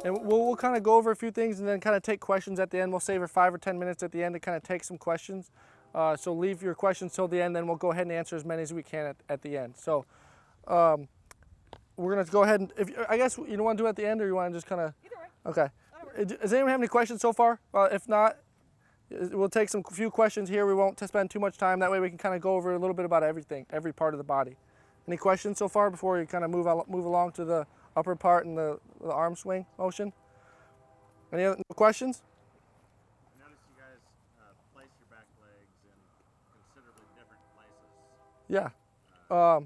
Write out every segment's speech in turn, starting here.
And we'll kind of go over a few things and then kind of take questions at the end. We'll save her 5 or 10 minutes at the end to kind of take some questions. So leave your questions till the end, then we'll go ahead and answer as many as we can at the end. So we're going to go ahead and, I guess you don't want to do it at the end, or you want to just kind of? Either way. Okay. Does anyone have any questions so far? If not, we'll take some few questions here. We won't spend too much time. That way we can kind of go over a little bit about everything, every part of the body. Any questions so far before we kind of move along to the upper part and the arm swing motion? Any other questions? I noticed you guys place your back legs in considerably different places. Yeah.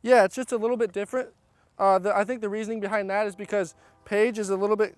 Yeah, it's just a little bit different. I think the reasoning behind that is because Paige is a little bit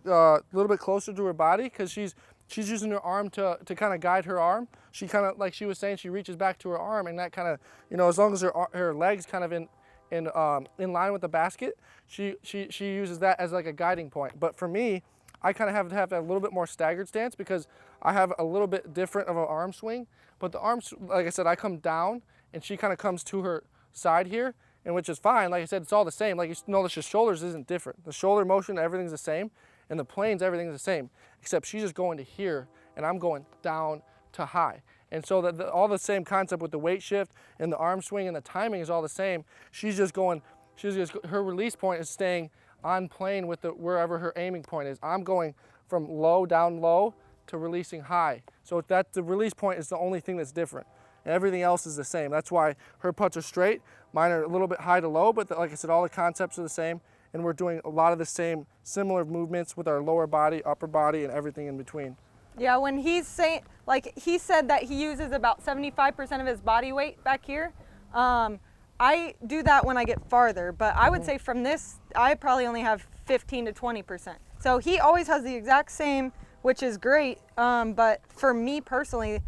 closer to her body, because she's using her arm to kind of guide her arm. She kind of, like she was saying, she reaches back to her arm, and that kind of, as long as her legs kind of in line with the basket, she uses that as like a guiding point. But for me, I kind of have a little bit more staggered stance, because I have a little bit different of an arm swing. But the arms, like I said, I come down and she kind of comes to her side here, and which is fine. Like I said, it's all the same. Like, you notice the shoulders isn't different. The shoulder motion, everything's the same, and the planes, everything's the same, except she's just going to here and I'm going down to high. And so all the same concept with the weight shift and the arm swing and the timing is all the same. Her release point is staying on plane with wherever her aiming point is. I'm going from low down low to releasing high. So the release point is the only thing that's different. And everything else is the same. That's why her putts are straight. Mine are a little bit high to low, but like I said, all the concepts are the same. And we're doing a lot of the same similar movements with our lower body, upper body, and everything in between. Yeah, when he's saying, like he said that he uses about 75% of his body weight back here. I do that when I get farther, but I would say from this, I probably only have 15 to 20%. So he always has the exact same, which is great. But for me personally,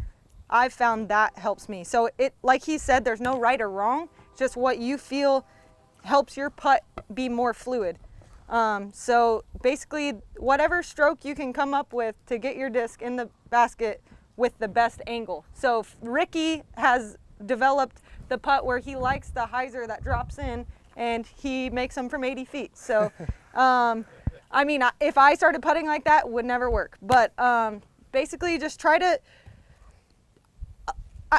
I've found that helps me. So like he said, there's no right or wrong, just what you feel helps your putt be more fluid. So basically, whatever stroke you can come up with to get your disc in the basket with the best angle. So Ricky has developed the putt where he likes the hyzer that drops in, and he makes them from 80 feet. So, I mean, if I started putting like that, it would never work. But basically, just try to.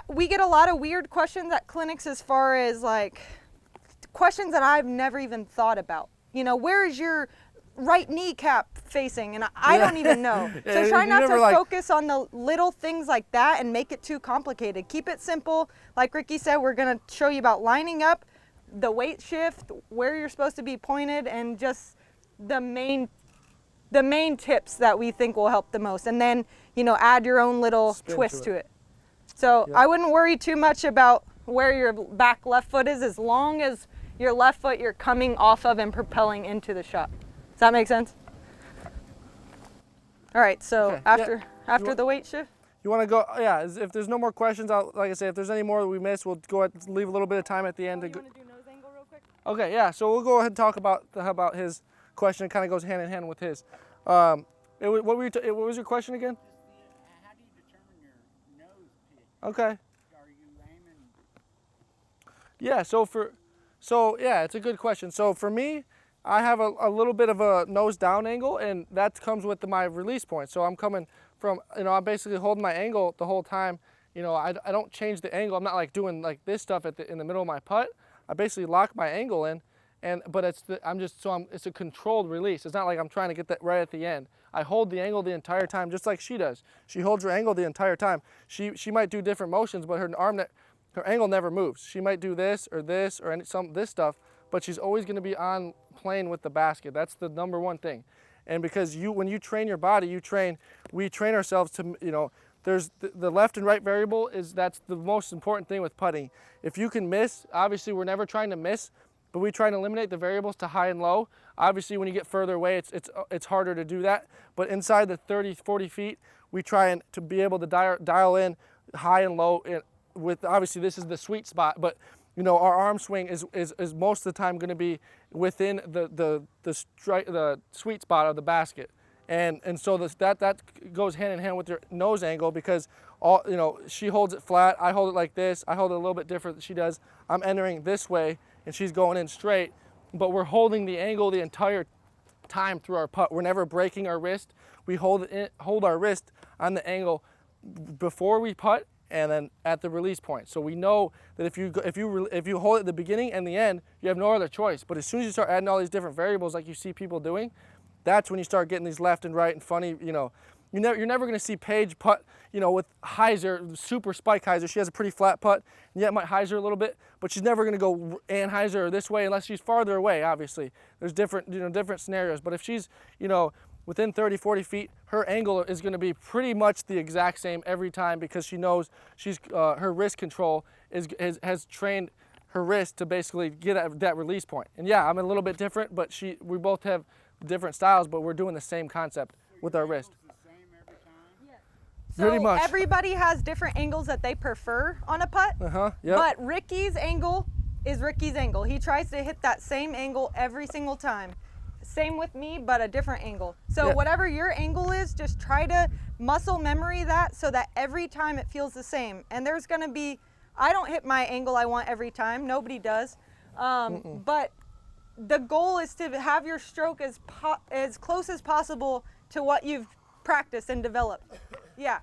We get a lot of weird questions at clinics, as far as like questions that I've never even thought about. Where is your right kneecap facing? And I don't even know. So try not to focus on the little things like that and make it too complicated. Keep it simple. Like Ricky said, we're going to show you about lining up, the weight shift, where you're supposed to be pointed, and just the main tips that we think will help the most. And then, add your own little twist to it. So I wouldn't worry too much about where your back left foot is, as long as your left foot you're coming off of and propelling into the shot. Does that make sense? All right, so okay. after the weight shift? You want to go, if there's no more questions, like I say, if there's any more that we missed, we'll go ahead and leave a little bit of time at the end. You want to do nose angle real quick? Okay, yeah, so we'll go ahead and talk about his question. It kind of goes hand in hand with his. What was your question again? How do you determine your nose pitch? Okay. Are you aiming? Yeah, it's a good question. So for me, I have a little bit of a nose down angle, and that comes with my release point. So I'm coming from, I'm basically holding my angle the whole time. I don't change the angle. I'm not like doing like this stuff in the middle of my putt. I basically lock my angle in, but it's a controlled release. It's not like I'm trying to get that right at the end. I hold the angle the entire time, just like she does. She holds her angle the entire time. She might do different motions, but her angle never moves. She might do this or this stuff, but she's always going to be on plane with the basket. That's the number one thing. And because when you train your body, we train ourselves to, there's the left and right variable that's the most important thing with putting. If you can miss, obviously we're never trying to miss, but we try and eliminate the variables to high and low. Obviously when you get further away, it's harder to do that. But inside the 30, 40 feet, we try to be able to dial in high and low with, obviously this is the sweet spot, but our arm swing is most of the time going to be within the sweet spot of the basket, and so that goes hand in hand with your nose angle, because she holds it flat, I hold it like this, I hold it a little bit different than she does. I'm entering this way and she's going in straight, but we're holding the angle the entire time through our putt. We're never breaking our wrist. We hold our wrist on the angle before we putt and then at the release point. So we know that if you hold it at the beginning and the end, you have no other choice. But as soon as you start adding all these different variables like you see people doing, that's when you start getting these left and right and funny, you're never going to see Paige putt, with hyzer, super spike hyzer. She has a pretty flat putt, and yet might hyzer a little bit, but she's never going to go anhyzer or this way unless she's farther away, obviously. There's different scenarios, but if she's, within 30, 40 feet, her angle is going to be pretty much the exact same every time because she knows her wrist control has trained her wrist to basically get at that release point. And yeah, I'm a little bit different, but we both have different styles, but we're doing the same concept with our wrist. So Pretty much. everybody has different angles that they prefer on a putt. Yep. But Ricky's angle is Ricky's angle. He tries to hit that same angle every single time. Same with me, but a different angle. So Yeah. whatever your angle is, just try to muscle memory that so that every time it feels the same. And there's gonna be, I don't hit my angle I want every time. Nobody does. But the goal is to have your stroke as close as possible to what you've practiced and developed. Yeah.